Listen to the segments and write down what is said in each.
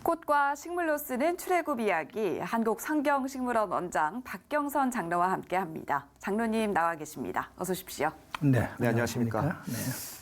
꽃과 식물로 쓰는 출애굽 이야기 한국성경식물원 원장 박경선 장로와 함께합니다. 장로님 나와 계십니다. 어서 오십시오. 네, 안녕하십니까. 네.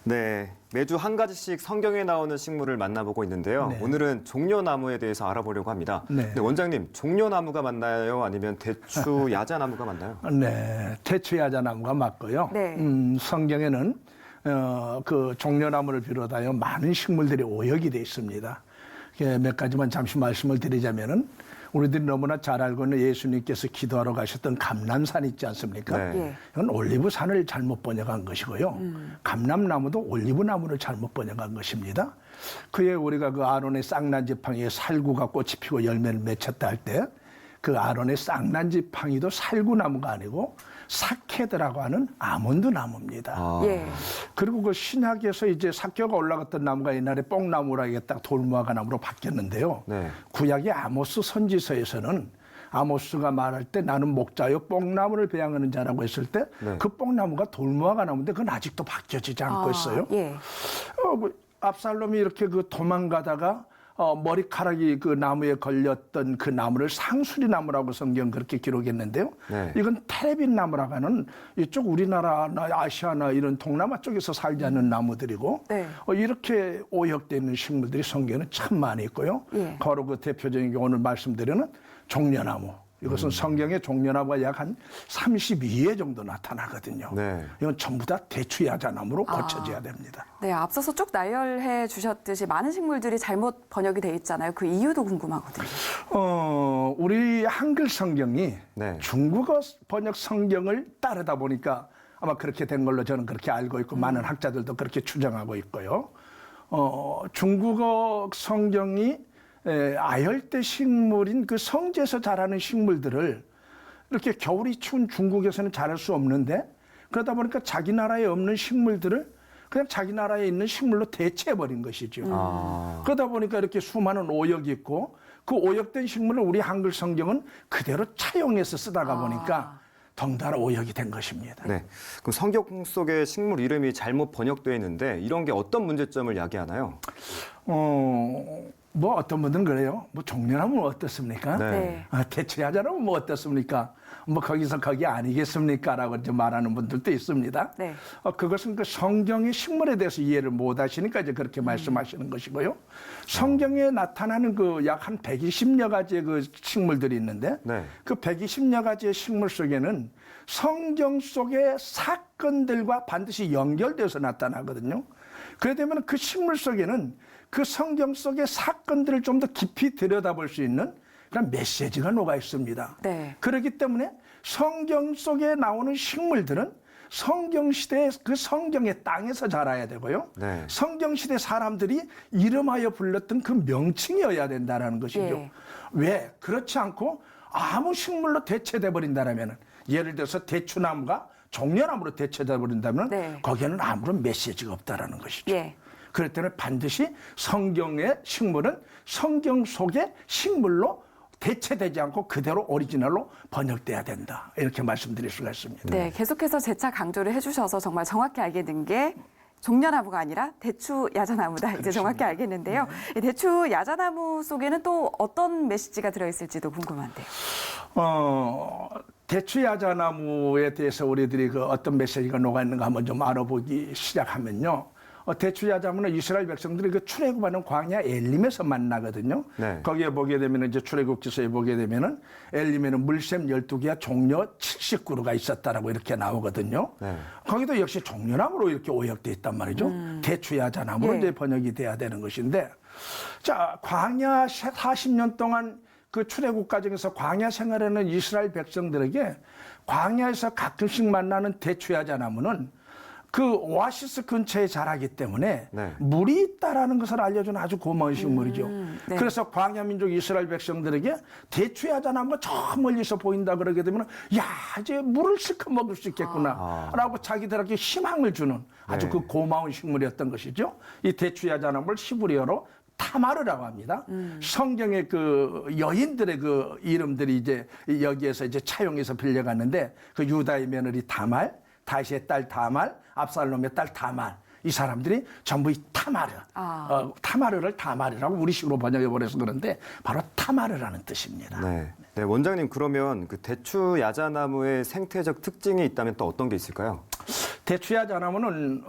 네, 매주 한 가지씩 성경에 나오는 식물을 만나보고 있는데요. 네. 오늘은 종려나무에 대해서 알아보려고 합니다. 네. 네, 원장님, 종려나무가 맞나요? 아니면 대추 야자나무가 맞나요? 네, 대추야자나무가 맞고요. 네. 성경에는 그 종려나무를 비롯하여 많은 식물들이 오역이 되어 있습니다. 몇 가지만 잠시 말씀을 드리자면은 우리들이 너무나 잘 알고 있는 예수님께서 기도하러 가셨던 감람산 있지 않습니까? 네. 예. 이건 올리브산을 잘못 번역한 것이고요. 감람나무도 올리브나무를 잘못 번역한 것입니다. 그에 우리가 그 아론의 쌍난지팡이에 살구가 꽃이 피고 열매를 맺혔다 할 때 그 아론의 쌍난지팡이도 살구나무가 아니고 사케드라고 하는 아몬드 나무입니다. 예. 그리고 그 신약에서 이제 사케가 올라갔던 나무가 옛날에 뽕나무라 이게 딱 돌무화과 나무로 바뀌었는데요. 네. 구약의 아모스 선지서에서는 아모스가 말할 때 나는 목자요 뽕나무를 배양하는 자라고 했을 때 네. 그 뽕나무가 돌무화과 나무인데 그건 아직도 바뀌어지지 않고 있어요. 예. 압살롬이 이렇게 그 도망가다가 머리카락이 그 나무에 걸렸던 그 나무를 상수리 나무라고 성경 그렇게 기록했는데요. 네. 이건 테레빈 나무라고 하는 이쪽 우리나라나 아시아나 이런 동남아 쪽에서 살지 않는 나무들이고 네. 이렇게 오역되어 있는 식물들이 성경에는 참 많이 있고요. 예. 바로 그 대표적인 게 오늘 말씀드리는 종려나무. 이것은 성경에 종려나무가 약 한 32회 정도 나타나거든요. 네. 이건 전부 다 대추야자나무로 고쳐져야 됩니다. 네, 앞서서 쭉 나열해 주셨듯이 많은 식물들이 잘못 번역이 돼 있잖아요. 그 이유도 궁금하거든요. 우리 한글 성경이 네. 중국어 번역 성경을 따르다 보니까 아마 그렇게 된 걸로 저는 그렇게 알고 있고 많은 학자들도 그렇게 추정하고 있고요. 중국어 성경이 아열대 식물인 그 성지에서 자라는 식물들을 이렇게 겨울이 추운 중국에서는 자랄 수 없는데 그러다 보니까 자기 나라에 없는 식물들을 그냥 자기 나라에 있는 식물로 대체해버린 것이죠. 그러다 보니까 이렇게 수많은 오역이 있고 그 오역된 식물을 우리 한글 성경은 그대로 차용해서 쓰다가 보니까 덩달아 오역이 된 것입니다. 네. 그럼 성경 속에 식물 이름이 잘못 번역되어 있는데 이런 게 어떤 문제점을 야기하나요? 뭐 어떤 분들은 그래요. 뭐 종려나무는 어떻습니까? 네. 대추야자나무는 뭐 어떻습니까? 뭐 거기서 거기 아니겠습니까? 라고 이제 말하는 분들도 있습니다. 네. 그것은 그 성경의 식물에 대해서 이해를 못 하시니까 이제 그렇게 말씀하시는 것이고요. 성경에 나타나는 그 약 한 120여 가지의 그 식물들이 있는데 네. 그 120여 가지의 식물 속에는 성경 속의 사건들과 반드시 연결돼서 나타나거든요. 그래 되면 그 식물 속에는 그 성경 속의 사건들을 좀 더 깊이 들여다볼 수 있는 그런 메시지가 녹아 있습니다. 네. 그렇기 때문에 성경 속에 나오는 식물들은 성경시대의 그 성경의 땅에서 자라야 되고요. 네. 성경시대 사람들이 이름하여 불렀던 그 명칭이어야 된다는 것이죠. 예. 왜? 그렇지 않고 아무 식물로 대체돼 버린다면 예를 들어서 대추나무가 종려나무로 대체돼 버린다면 네. 거기에는 아무런 메시지가 없다라는 것이죠. 예. 그럴 때는 반드시 성경의 식물은 성경 속의 식물로 대체되지 않고 그대로 오리지널로 번역돼야 된다. 이렇게 말씀드릴 수가 있습니다. 네, 계속해서 재차 강조를 해주셔서 정말 정확히 알게 된 게 종려나무가 아니라 대추 야자나무다. 이제 정확히 알겠는데요. 이 대추 야자나무 속에는 또 어떤 메시지가 들어있을지도 궁금한데요. 대추야자나무에 대해서 우리들이 그 어떤 메시지가 녹아있는가 한번 좀 알아보기 시작하면요. 대추야자나무는 이스라엘 백성들이 그 출애굽하는 광야 엘림에서 만나거든요. 네. 거기에 보게 되면 이제 출애굽기서에 보게 되면은 엘림에는 물샘 12개와 종려 70그루가 있었다라고 이렇게 나오거든요. 네. 거기도 역시 종려나무로 이렇게 오역돼 있단 말이죠. 대추야자나무로 예. 이제 번역이 돼야 되는 것인데, 자 광야 40년 동안 그 출애굽 과정에서 광야 생활하는 이스라엘 백성들에게 광야에서 가끔씩 만나는 대추야자나무는 그 오아시스 근처에 자라기 때문에 네. 물이 있다라는 것을 알려주는 아주 고마운 식물이죠. 네. 그래서 광야 민족 이스라엘 백성들에게 대추야자나무가 저 멀리서 보인다 그러게 되면 야 이제 물을 실컷 먹을 수 있겠구나라고 자기들에게 희망을 주는 아주 네. 그 고마운 식물이었던 것이죠. 이 대추야자나무를 히브리어로 타마르라고 합니다. 성경의 그 여인들의 그 이름들이 이제 여기에서 이제 차용해서 빌려갔는데 그 유다의 며느리 다말, 다시의 딸 다말, 압살롬의 딸 다말 이 사람들이 전부 이 타마르, 타마르를 타마르라고 우리식으로 번역해버려서 그런데 바로 타마르라는 뜻입니다. 네. 네, 원장님 그러면 그 대추 야자나무의 생태적 특징이 있다면 또 어떤 게 있을까요? 대추야자나무는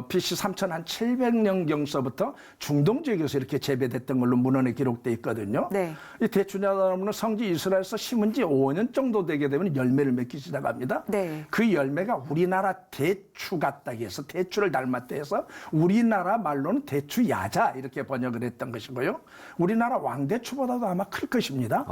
BC 3700년경서부터 중동 지역에서 이렇게 재배됐던 걸로 문헌에 기록돼 있거든요. 네. 이 대추야자나무는 성지 이스라엘에서 심은 지 5년 정도 되게 되면 열매를 맺기 시작합니다. 네. 그 열매가 우리나라 대추 같다고 해서 대추를 닮았다 해서 우리나라 말로는 대추야자 이렇게 번역을 했던 것이고요. 우리나라 왕대추보다도 아마 클 것입니다.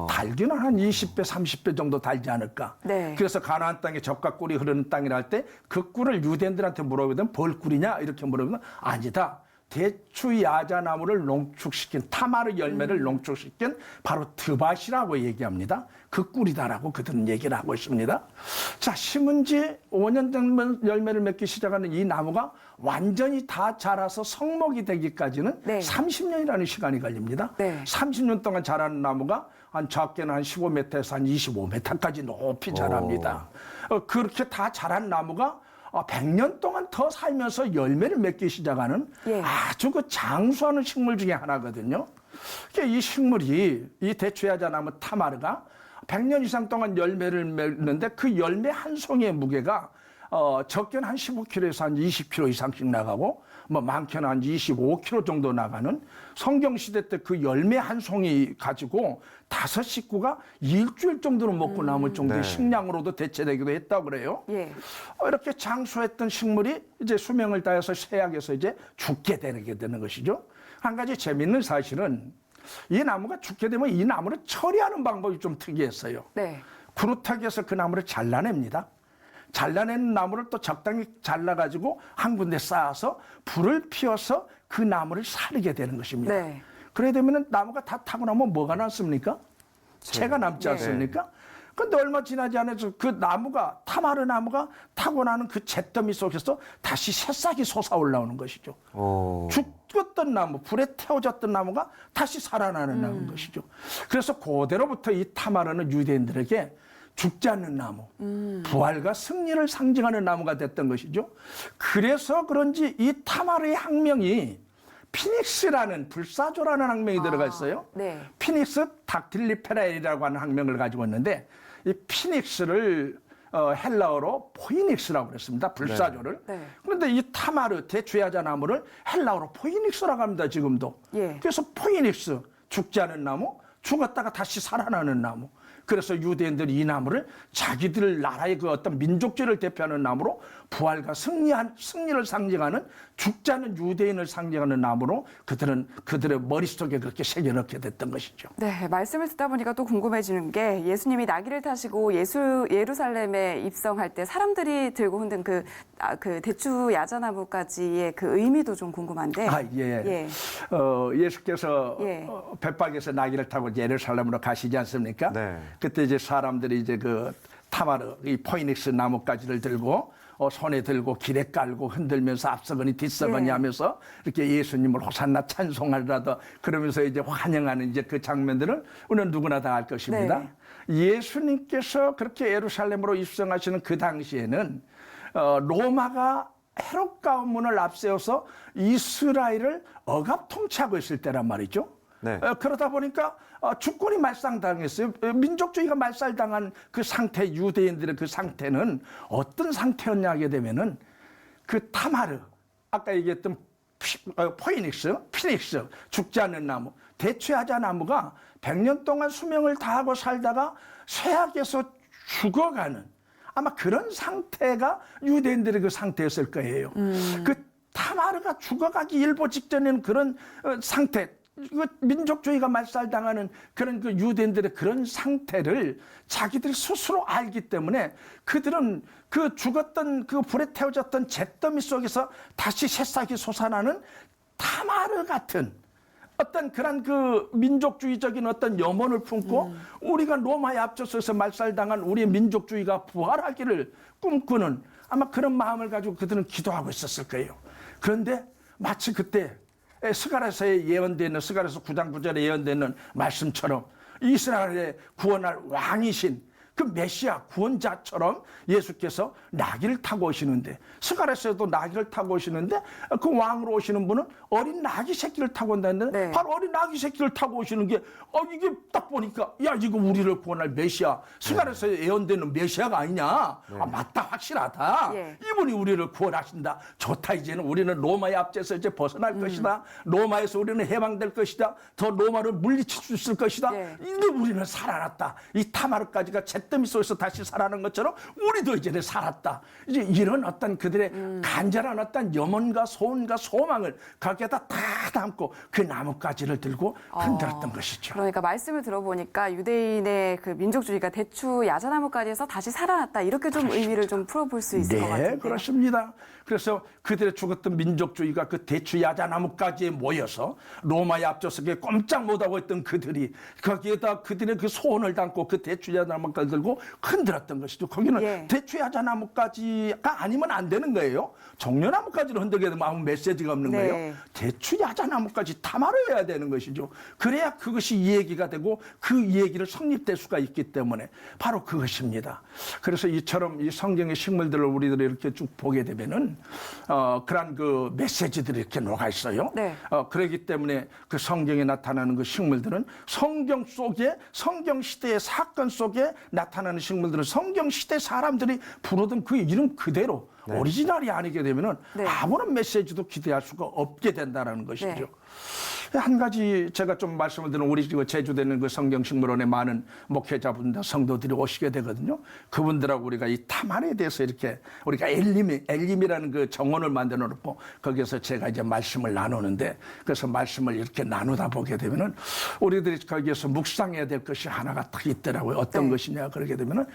달기는 한 20배, 30배 정도 달지 않을까. 네. 그래서 가나안 땅에 젖과 꿀이 흐르는 땅이라 할 때 그 꿀을 유대인들한테 물어보면 벌꿀이냐 이렇게 물어보면 아니다. 대추 야자나무를 농축시킨 타마르 열매를 농축시킨 바로 드밭이라고 얘기합니다. 그 꿀이다라고 그들은 얘기를 하고 있습니다. 자, 심은 지 5년 되면 열매를 맺기 시작하는 이 나무가 완전히 다 자라서 성목이 되기까지는 네. 30년이라는 시간이 걸립니다. 네. 30년 30년 동안 자라는 나무가 한 작게는 한 15m에서 한 25m까지 높이 자랍니다. 그렇게 다 자란 나무가 100년 동안 더 살면서 열매를 맺기 시작하는 예. 아주 그 장수하는 식물 중에 하나거든요. 이 식물이 이 대추야자나무 타마르가 100년 이상 동안 열매를 맺는데 그 열매 한 송이의 무게가 적게는 한 15kg에서 한 20kg 이상씩 나가고 뭐 많게는 한 25kg 정도 나가는 성경시대 때 그 열매 한 송이 가지고 5식구가 일주일 정도는 먹고 남을 정도의 네. 식량으로도 대체되기도 했다고 그래요. 예. 이렇게 장수했던 식물이 이제 수명을 다해서 쇠약해서 이제 죽게 되는 것이죠. 한 가지 재밌는 사실은 이 나무가 죽게 되면 이 나무를 처리하는 방법이 좀 특이했어요. 네. 구루타기에서 그 나무를 잘라냅니다. 잘라낸 나무를 또 적당히 잘라가지고 한 군데 쌓아서 불을 피워서 그 나무를 사르게 되는 것입니다. 네. 그래 되면 나무가 다 타고 나면 뭐가 남습니까? 채가 남지 않습니까? 근데 얼마 지나지 않아서 그 나무가 타마르 나무가 타고 나는 그 잿더미 속에서 다시 새싹이 솟아 올라오는 것이죠. 죽었던 나무, 불에 태워졌던 나무가 다시 살아나는 나무인 것이죠. 그래서 그대로부터 이 타마르는 유대인들에게 죽지 않는 나무, 부활과 승리를 상징하는 나무가 됐던 것이죠. 그래서 그런지 이 타마르의 학명이 피닉스라는 불사조라는 학명이 들어가 있어요. 네. 피닉스 닥틸리페라이라고 하는 학명을 가지고 있는데 이 피닉스를 헬라어로 포이닉스라고 그랬습니다. 불사조를. 네. 그런데 이 타마르 대추야자 나무를 헬라어로 포이닉스라고 합니다. 지금도. 예. 그래서 포이닉스 죽지 않은 나무, 죽었다가 다시 살아나는 나무. 그래서 유대인들이 이 나무를 자기들 나라의 그 어떤 민족주의를 대표하는 나무로 부활과 승리를 상징하는 죽지 않은 유대인을 상징하는 나무로 그들의 머릿속에 그렇게 새겨넣게 됐던 것이죠. 네, 말씀을 듣다 보니까 또 궁금해지는 게 예수님이 나귀를 타시고 예루살렘에 입성할 때 사람들이 들고 흔든 그 대추 야자나무까지의 그 의미도 좀 궁금한데. 예. 예수께서 예. 벳박에서 나귀를 타고 예루살렘으로 가시지 않습니까? 네. 그때 이제 사람들이 이제 그 타마르 이 포이닉스 나뭇가지를 들고 손에 들고 길에 깔고 흔들면서 앞서거니 뒤서거니 예. 하면서 이렇게 예수님을 호산나 찬송하리라도 그러면서 이제 환영하는 이제 그 장면들을 우리는 누구나 다 알 것입니다. 네. 예수님께서 그렇게 예루살렘으로 입성하시는 그 당시에는 로마가 헤롯 가문을 앞세워서 이스라엘을 억압 통치하고 있을 때란 말이죠. 네. 그러다 보니까 주권이 말살당했어요. 민족주의가 말살당한 그 상태, 유대인들의 그 상태는 어떤 상태였냐 하게 되면은 그 타마르, 아까 얘기했던 포이닉스, 피닉스, 죽지 않는 나무, 대추야자 나무가 100년 동안 수명을 다하고 살다가 쇠약해서 죽어가는 아마 그런 상태가 유대인들의 그 상태였을 거예요. 그 타마르가 죽어가기 일보 직전인 그런 상태, 민족주의가 말살당하는 그런 그 유대인들의 그런 상태를 자기들 스스로 알기 때문에 그들은 그 죽었던 그 불에 태워졌던 잿더미 속에서 다시 새싹이 솟아나는 타마르 같은 어떤 그런 그 민족주의적인 어떤 염원을 품고 우리가 로마에 앞서서서 말살당한 우리의 민족주의가 부활하기를 꿈꾸는 아마 그런 마음을 가지고 그들은 기도하고 있었을 거예요. 그런데 마치 그때 스가랴서에 예언되는 스가랴서 9장 9절에 예언되는 말씀처럼 이스라엘의 구원할 왕이신 그 메시아 구원자처럼 예수께서 나귀를 타고 오시는데, 스가랴서에도 나귀를 타고 오시는데 그 왕으로 오시는 분은 어린 나귀 새끼를 타고 온다는데 네. 바로 어린 나귀 새끼를 타고 오시는 게 이게 딱 보니까 야 이거 우리를 구원할 메시아, 스가랴서에 예언되는 메시아가 아니냐. 아 맞다, 확실하다. 예. 이분이 우리를 구원하신다. 좋다, 이제는 우리는 로마의 압제에서 이제 벗어날 것이다. 로마에서 우리는 해방될 것이다. 더 로마를 물리칠 수 있을 것이다. 예. 이제 우리는 살아났다. 이 타마르까지가 잿더미 속에서 다시 살아난 것처럼 우리도 이제 살았다. 이제 이런 어떤 그들의 간절한 어떤 염원과 소원과 소망을 거기에다 다 담고 그 나뭇가지를 들고 흔들었던 것이죠. 그러니까 말씀을 들어보니까 유대인의 그 민족주의가 대추 야자나무까지에서 다시 살아났다, 이렇게 좀 의미를 좀 풀어볼 수 있을 것 같은데요. 네, 그렇습니다. 그래서 그들의 죽었던 민족주의가 그 대추 야자나무까지에 모여서 로마의 앞조석에 꼼짝 못하고 있던 그들이 거기에다 그들의 그 소원을 담고 그 대추 야자나무까지 들고 흔들었던 것이죠. 거기는 예. 대추 야자나무까지가 아니면 안 되는 거예요. 종려나무까지를 흔들게 되면 아무 메시지가 없는 네. 거예요. 대추 야자나무까지 담아려야 되는 것이죠. 그래야 그것이 이야기가 되고 그 이야기를 성립될 수가 있기 때문에 바로 그것입니다. 그래서 이처럼 이 성경의 식물들을 우리들이 이렇게 쭉 보게 되면은 그런 그 메시지들이 이렇게 녹아 있어요. 네. 그렇기 때문에 그 성경에 나타나는 그 식물들은 성경 속에, 성경 시대의 사건 속에 나타나는 식물들은 성경 시대 사람들이 부르던 그 이름 그대로 오리지널이 아니게 되면은 네. 아무런 메시지도 기대할 수가 없게 된다는 것이죠. 네. 한 가지 제가 좀 말씀을 드리는, 우리 제주되는 그 성경식물원에 많은 목회자분들, 성도들이 오시게 되거든요. 그분들하고 우리가 이 타만에 대해서 이렇게 우리가 엘림이라는 그 정원을 만들어 놓고 거기서 제가 이제 말씀을 나누는데, 그래서 말씀을 이렇게 나누다 보게 되면은 우리들이 거기에서 묵상해야 될 것이 하나가 딱 있더라고요. 어떤 네. 것이냐 그러게 되면은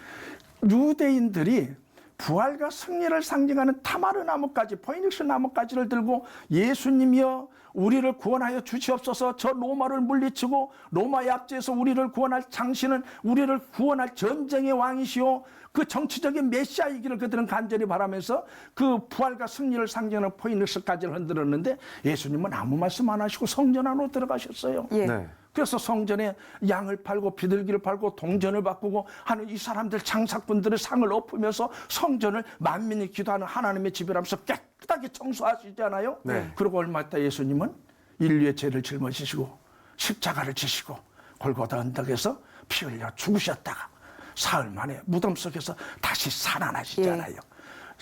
유대인들이 부활과 승리를 상징하는 타마르 나무까지, 포이닉스 나무까지를 들고 예수님이여 우리를 구원하여 주시옵소서, 저 로마를 물리치고 로마의 압제에서 우리를 구원할 장신은 우리를 구원할 전쟁의 왕이시오, 그 정치적인 메시아이기를 그들은 간절히 바라면서 그 부활과 승리를 상징하는 포이닉스까지를 흔들었는데 예수님은 아무 말씀 안 하시고 성전 안으로 들어가셨어요. 예. 네. 그래서 성전에 양을 팔고 비둘기를 팔고 동전을 바꾸고 하는 이 사람들, 장사꾼들의 상을 엎으면서 성전을 만민이 기도하는 하나님의 집이라면서 깨끗하게 청소하시잖아요. 네. 그리고 얼마 있다 예수님은 인류의 죄를 짊어지시고 십자가를 지시고 골고다 언덕에서 피 흘려 죽으셨다가 사흘 만에 무덤 속에서 다시 살아나시잖아요.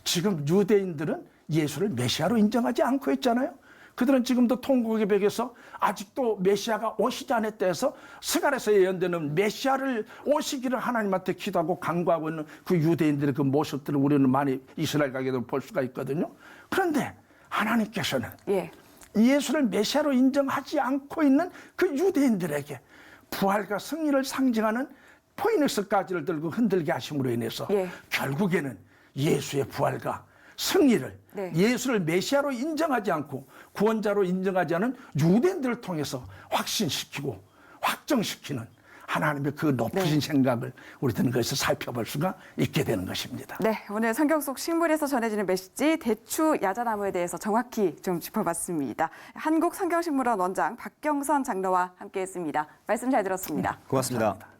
지금 유대인들은 예수를 메시아로 인정하지 않고 있잖아요. 그들은 지금도 통곡의 벽에서 아직도 메시아가 오시지 않았다 해서 스가랴서 예언되는 메시아를 오시기를 하나님한테 기도하고 간구하고 있는 그 유대인들의 그 모습들을 우리는 많이 이스라엘 가게 되면 볼 수가 있거든요. 그런데 하나님께서는 예. 예수를 메시아로 인정하지 않고 있는 그 유대인들에게 부활과 승리를 상징하는 포이닉스까지를 들고 흔들게 하심으로 인해서 결국에는 예수의 부활과 승리를, 예수를 메시아로 인정하지 않고 구원자로 인정하지 않은 유대인들을 통해서 확신시키고 확정시키는 하나님의 그 높으신 생각을 우리들은 거기서 살펴볼 수가 있게 되는 것입니다. 네, 오늘 성경 속 식물에서 전해지는 메시지 대추 야자나무에 대해서 정확히 좀 짚어봤습니다. 한국성경식물원 원장 박경선 장로와 함께했습니다. 말씀 잘 들었습니다. 고맙습니다.